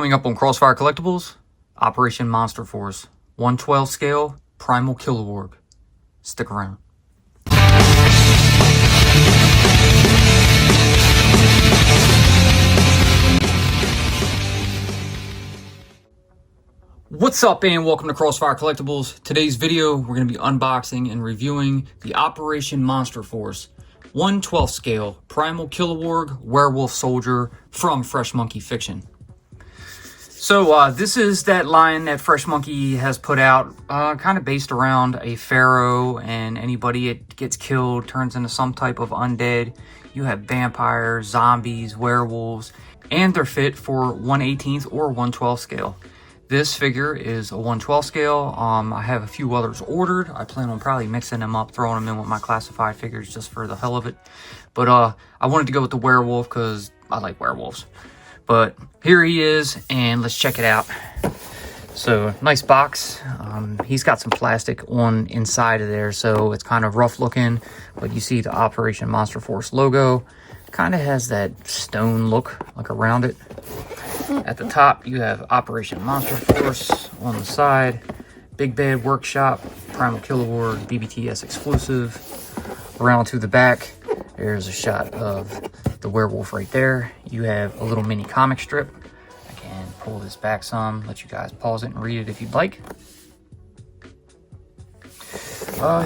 Coming up on Crossfire Collectibles, Operation Monster Force, 1/12 scale, Primal Killoworg. Stick around. What's up and welcome to Crossfire Collectibles. Today's video, we're going to be unboxing and reviewing the Operation Monster Force, 1/12 scale, Primal Killoworg Werewolf Soldier from Fresh Monkey Fiction. So this is that line that Fresh Monkey has put out, kind of based around a pharaoh, and anybody it gets killed turns into some type of undead. You have vampires, zombies, werewolves, and they're fit for 1/18 or 1/12 scale. This figure is a 1/12 scale. I have a few others ordered. I plan on probably mixing them up, throwing them in with my classified figures just for the hell of it. But I wanted to go with the werewolf because I like werewolves. But here he is, and let's check it out. So, nice box. He's got some plastic on inside of there, so it's kind of rough looking. But you see the Operation Monster Force logo. Kind of has that stone look like around it. At the top, you have Operation Monster Force. On the side, Big Bad Workshop, Primal Killoworg, BBTS exclusive. Around to the back, there's a shot of the werewolf right there. You have a little mini comic strip. I can pull this back some, let you guys pause it and read it if you'd like.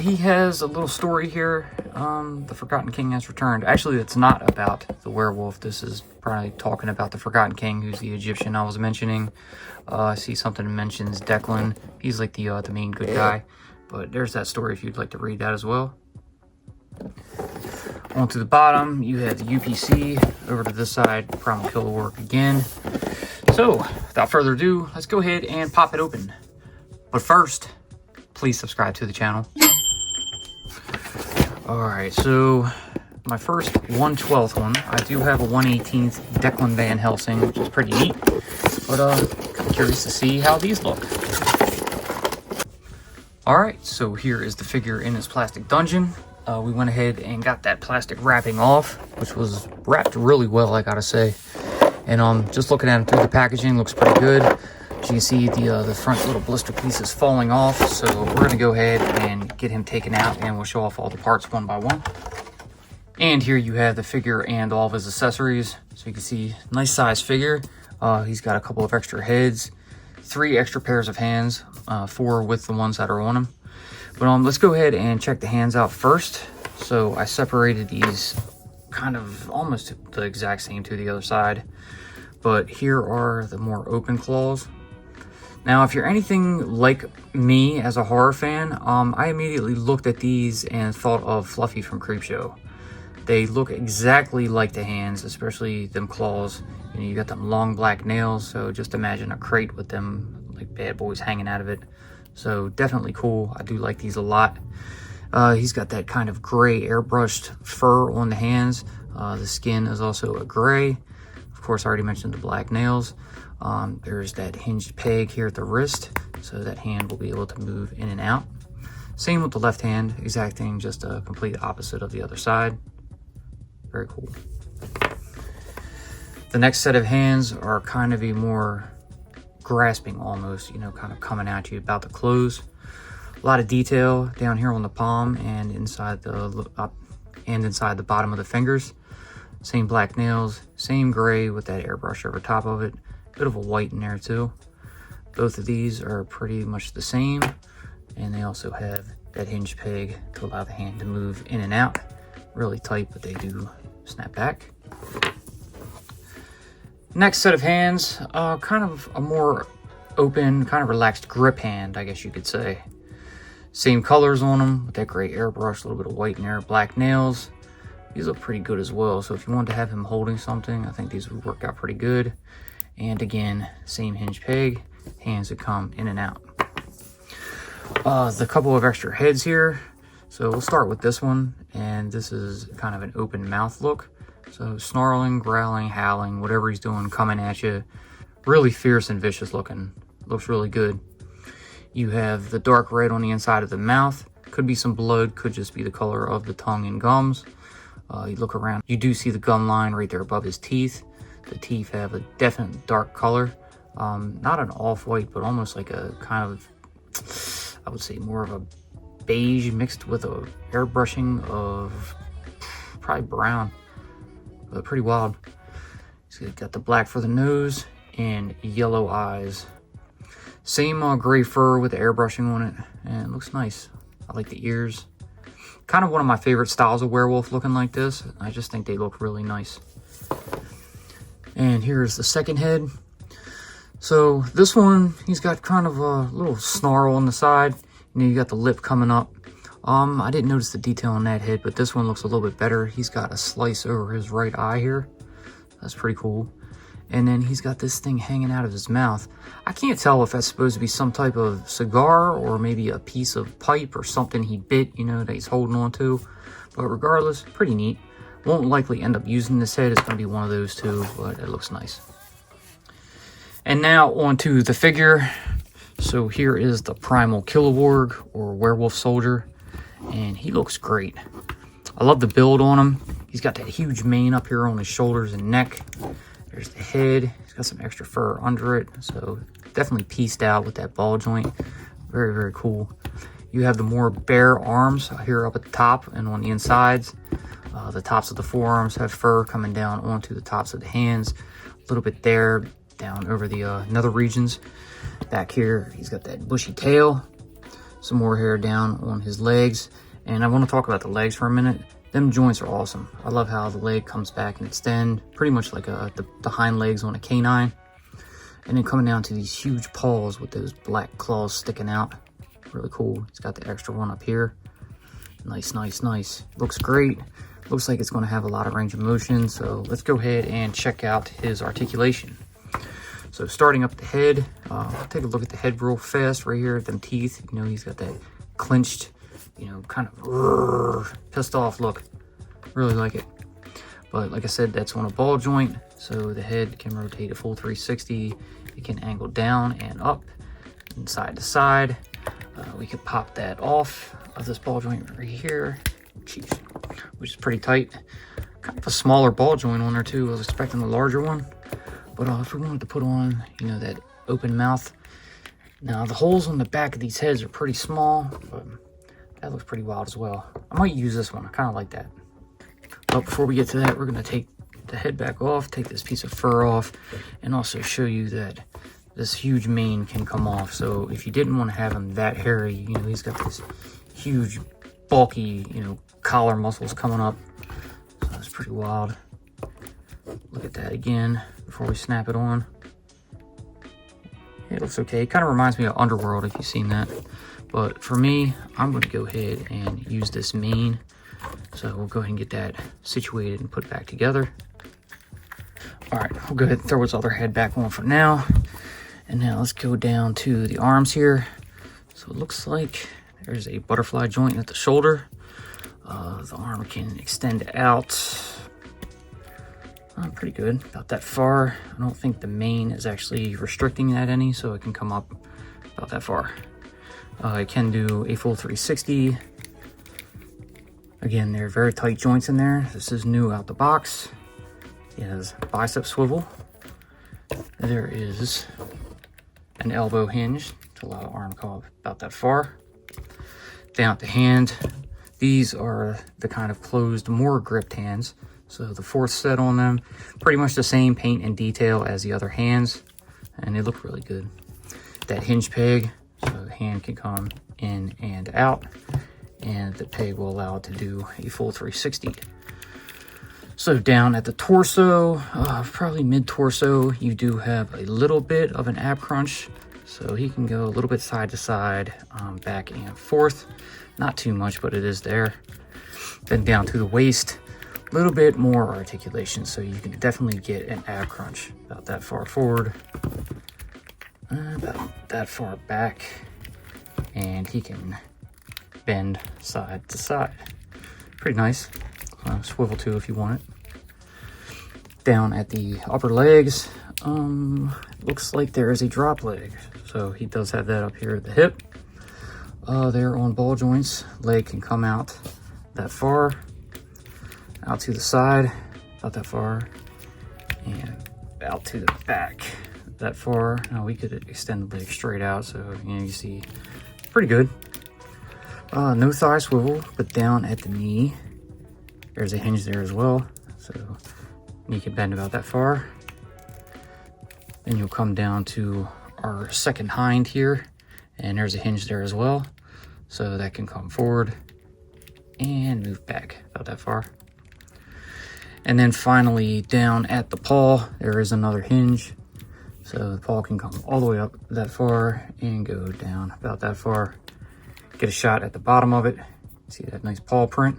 He has a little story here. The Forgotten King has returned. Actually, it's not about the werewolf. This is probably talking about the Forgotten King, who's the Egyptian I was mentioning. I see something that mentions Declan. He's like the main good guy. But there's that story if you'd like to read that as well. On to the bottom, you have the UPC. Over to this side, Primal Killoworg again. So, without further ado, let's go ahead and pop it open. But first, please subscribe to the channel. Alright, so my first 1/12 one, I do have a 1/18 Declan Van Helsing, which is pretty neat. But kind of curious to see how these look. Alright, so here is the figure in his plastic dungeon. We went ahead and got that plastic wrapping off, which was wrapped really well, I gotta say. And just looking at him through the packaging, looks pretty good. As you can see, the front little blister piece is falling off, so we're going to go ahead and get him taken out, and we'll show off all the parts one by one. And here you have the figure and all of his accessories. So you can see, nice size figure. He's got a couple of extra heads, 3 extra pairs of hands, 4 with the ones that are on him. But let's go ahead and check the hands out first. So I separated these kind of almost the exact same to the other side. But here are the more open claws. Now, if you're anything like me as a horror fan, I immediately looked at these and thought of Fluffy from Creepshow. They look exactly like the hands, especially them claws. You know, you got them long black nails, so just imagine a crate with them like bad boys hanging out of it. So definitely cool. I do like these a lot. He's got that kind of gray airbrushed fur on the hands. The skin is also a gray. Of course, I already mentioned the black nails. There's that hinged peg here at the wrist, so that hand will be able to move in and out. Same with the left hand, exact thing, just a complete opposite of the other side. Very cool. The next set of hands are kind of a more grasping almost, you know, kind of coming at you about to close. A lot of detail down here on the palm and inside the bottom of the fingers. Same black nails, same gray with that airbrush over top of it. Bit of a white in there too. Both of these are pretty much the same, and they also have that hinge peg to allow the hand to move in and out. Really tight, but they do snap back. Next set of hands, kind of a more open, kind of relaxed grip hand, I guess you could say. Same colors on them with that gray airbrush, a little bit of white in there, black nails. These look pretty good as well, so if you wanted to have him holding something, I think these would work out pretty good. And again, same hinge peg, hands that come in and out. The couple of extra heads here. So we'll start with this one, and this is kind of an open mouth look. So snarling, growling, howling, whatever he's doing, coming at you. Really fierce and vicious looking. Looks really good. You have the dark red on the inside of the mouth. Could be some blood, could just be the color of the tongue and gums. You look around, you do see the gum line right there above his teeth. The teeth have a definite dark color. not an off-white, but almost like a kind of, I would say more of a beige mixed with a airbrushing of probably brown, but pretty wild. He's got the black for the nose and yellow eyes. Same gray fur with the airbrushing on it, and it looks nice. I like the ears. Kind of one of my favorite styles of werewolf looking like this. I just think they look really nice. And here's the second head. So this one, he's got kind of a little snarl on the side. You know, you got the lip coming up. I didn't notice the detail on that head, but this one looks a little bit better. He's got a slice over his right eye here. That's pretty cool. And then he's got this thing hanging out of his mouth. I can't tell if that's supposed to be some type of cigar or maybe a piece of pipe or something he bit, you know, that he's holding on to. But regardless, pretty neat. Won't likely end up using this head. It's going to be one of those two, but it looks nice. And now onto the figure. So here is the Primal Killoworg, or Werewolf Soldier, and he looks great. I love the build on him. He's got that huge mane up here on his shoulders and neck. There's the head. He's got some extra fur under it, so definitely pieced out with that ball joint. Very, very cool. You have the more bare arms here up at the top and on the insides. The tops of the forearms have fur coming down onto the tops of the hands. A little bit there, down over the nether regions. Back here, he's got that bushy tail. Some more hair down on his legs. And I want to talk about the legs for a minute. Them joints are awesome. I love how the leg comes back and extend, pretty much like the hind legs on a canine. And then coming down to these huge paws with those black claws sticking out. Really cool. He's got the extra one up here. Nice, nice, nice. Looks great. Looks like it's going to have a lot of range of motion. So let's go ahead and check out his articulation. So starting up the head, take a look at the head real fast right here at them teeth. You know, he's got that clenched, you know, kind of pissed off look. Really like it. But like I said, that's on a ball joint, so the head can rotate a full 360. It can angle down and up and side to side. We could pop that off of this ball joint right here. Jeez, which is pretty tight. Kind of a smaller ball joint on there too. I was expecting a larger one. But if we wanted to put on, you know, that open mouth. Now, the holes on the back of these heads are pretty small, but that looks pretty wild as well. I might use this one. I kind of like that. But before we get to that, we're going to take the head back off, take this piece of fur off, and also show you that this huge mane can come off. So if you didn't want to have him that hairy, you know, he's got this huge, bulky, you know, collar muscles coming up. So that's pretty wild. Look at that again before we snap it on. It looks okay. It kind of reminds me of Underworld, if you've seen that. But for me, I'm going to go ahead and use this mane. So we'll go ahead and get that situated and put back together. All right, we'll go ahead and throw his other head back on for now. And now let's go down to the arms here. So it looks like there's a butterfly joint at the shoulder. The arm can extend out. Pretty good, about that far. I don't think the mane is actually restricting that any, so it can come up about that far. It can do a full 360. Again, they're very tight joints in there. This is new out the box. It has bicep swivel. There is an elbow hinge to allow the arm to go about that far. Down at the hand, these are the kind of closed, more gripped hands. So the fourth set on them, pretty much the same paint and detail as the other hands, and they look really good. That hinge peg, so the hand can come in and out, and the peg will allow it to do a full 360. So down at the torso, probably mid-torso, you do have a little bit of an ab crunch, so he can go a little bit side to side, back and forth. Not too much, but it is there. Then down to the waist, a little bit more articulation, so you can definitely get an ab crunch about that far forward, about that far back, and he can bend side to side. Pretty nice. Swivel too if you want it. Down at the upper legs, looks like there is a drop leg, so he does have that up here at the hip. There on ball joints, leg can come out that far, out to the side, about that far, and out to the back, that far. Now we could extend the leg straight out, so you know, you see pretty good. No thigh swivel, but down at the knee. There's a hinge there as well, so knee can bend about that far. Then you'll come down to our second hind here, and there's a hinge there as well, so that can come forward and move back about that far. And then finally down at the paw, there is another hinge, so the paw can come all the way up that far and go down about that far. Get a shot at the bottom of it. See that nice paw print.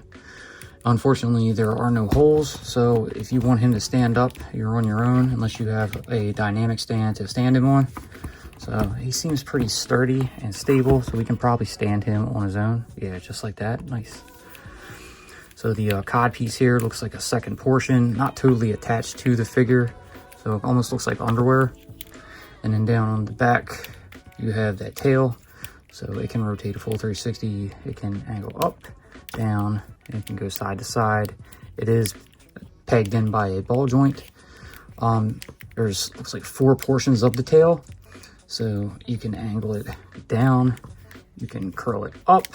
Unfortunately, there are no holes, so if you want him to stand up, you're on your own unless you have a dynamic stand to stand him on. So he seems pretty sturdy and stable, so we can probably stand him on his own. Yeah, just like that. Nice. So the cod piece here looks like a second portion, not totally attached to the figure, so it almost looks like underwear. And then down on the back, you have that tail, so it can rotate a full 360. It can angle up, down, and it can go side to side. It is pegged in by a ball joint. There's looks like 4 portions of the tail, so you can angle it down, you can curl it up,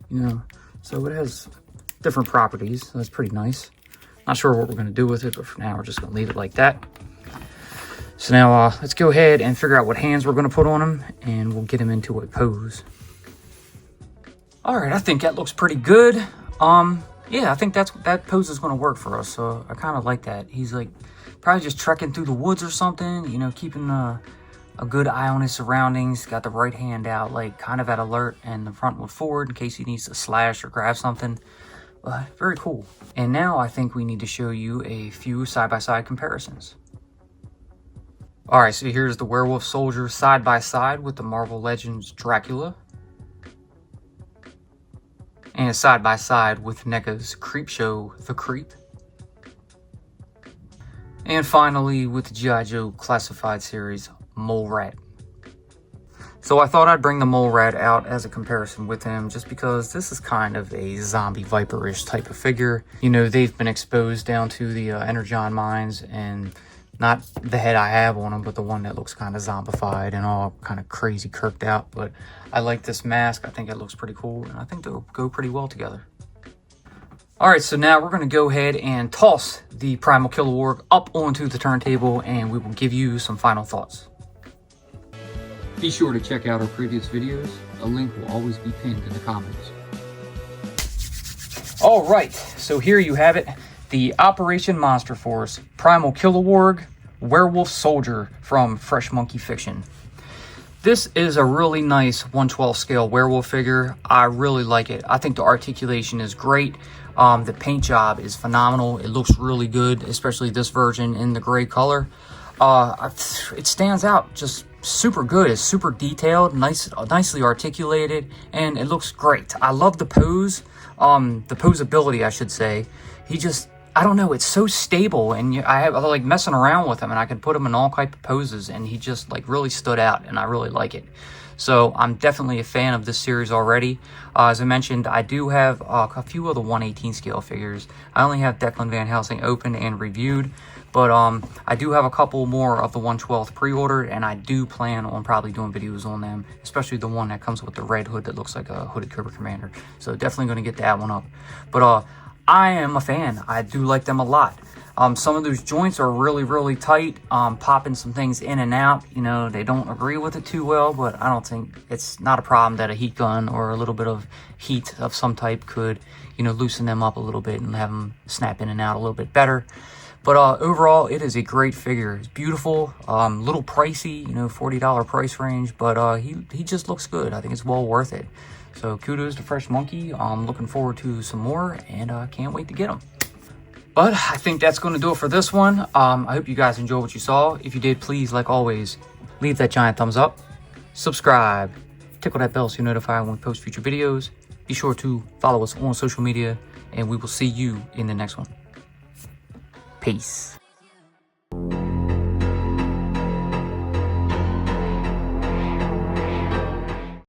you know, so it has different properties. That's pretty nice. Not sure what we're going to do with it, but for now we're just going to leave it like that. So now let's go ahead and figure out what hands we're going to put on him, and we'll get him into a pose. All right, I think that looks pretty good. Yeah, I think that pose is going to work for us, so I kind of like that. He's like probably just trekking through the woods or something, you know, keeping a good eye on his surroundings. Got the right hand out, like kind of at alert, and the front one forward in case he needs to slash or grab something. Very cool. And now I think we need to show you a few side-by-side comparisons. All right, so here's the Werewolf Soldier side by side with the Marvel Legends Dracula, and side by side with NECA's Creepshow The Creep, and finally with the G.I. Joe Classified Series Mole Rat. So I thought I'd bring the Mole Rat out as a comparison with him, just because this is kind of a zombie viperish type of figure. You know, they've been exposed down to the Energon mines, and not the head I have on him, but the one that looks kind of zombified and all kind of crazy kirked out. But I like this mask. I think it looks pretty cool, and I think they'll go pretty well together. All right, so now we're going to go ahead and toss the Primal Killoworg up onto the turntable, and we will give you some final thoughts. Be sure to check out our previous videos. A link will always be pinned in the comments. All right, so here you have it. The Operation Monster Force Primal Killoworg Werewolf Soldier from Fresh Monkey Fiction. This is a really nice 1/12 scale werewolf figure. I really like it. I think the articulation is great. The paint job is phenomenal. It looks really good, especially this version in the gray color. It stands out just super good. It's super detailed, nicely articulated, and it looks great. I love the pose, the posability, I should say. He just, I don't know, it's so stable, and I like messing around with him, and I could put him in all type of poses, and he just like really stood out, and I really like it. So I'm definitely a fan of this series already. As I mentioned, I do have a few of the 1/18 scale figures. I only have Declan Van Helsing open and reviewed, but I do have a couple more of the 1/12 pre-ordered, and I do plan on probably doing videos on them, especially the one that comes with the red hood that looks like a hooded Cobra Commander. So definitely going to get that one up. But I am a fan. I do like them a lot. Some of those joints are really tight, popping some things in and out. You know, they don't agree with it too well, but I don't think it's not a problem that a heat gun or a little bit of heat of some type could, you know, loosen them up a little bit and have them snap in and out a little bit better. But overall, it is a great figure. It's beautiful, little pricey, you know, $40 price range, but he just looks good. I think it's well worth it. So kudos to Fresh Monkey. I'm looking forward to some more, and I can't wait to get them. But I think that's going to do it for this one. I hope you guys enjoyed what you saw. If you did, please, like always, leave that giant thumbs up, subscribe, tickle that bell so you're notified when we post future videos. Be sure to follow us on social media, and we will see you in the next one. Peace.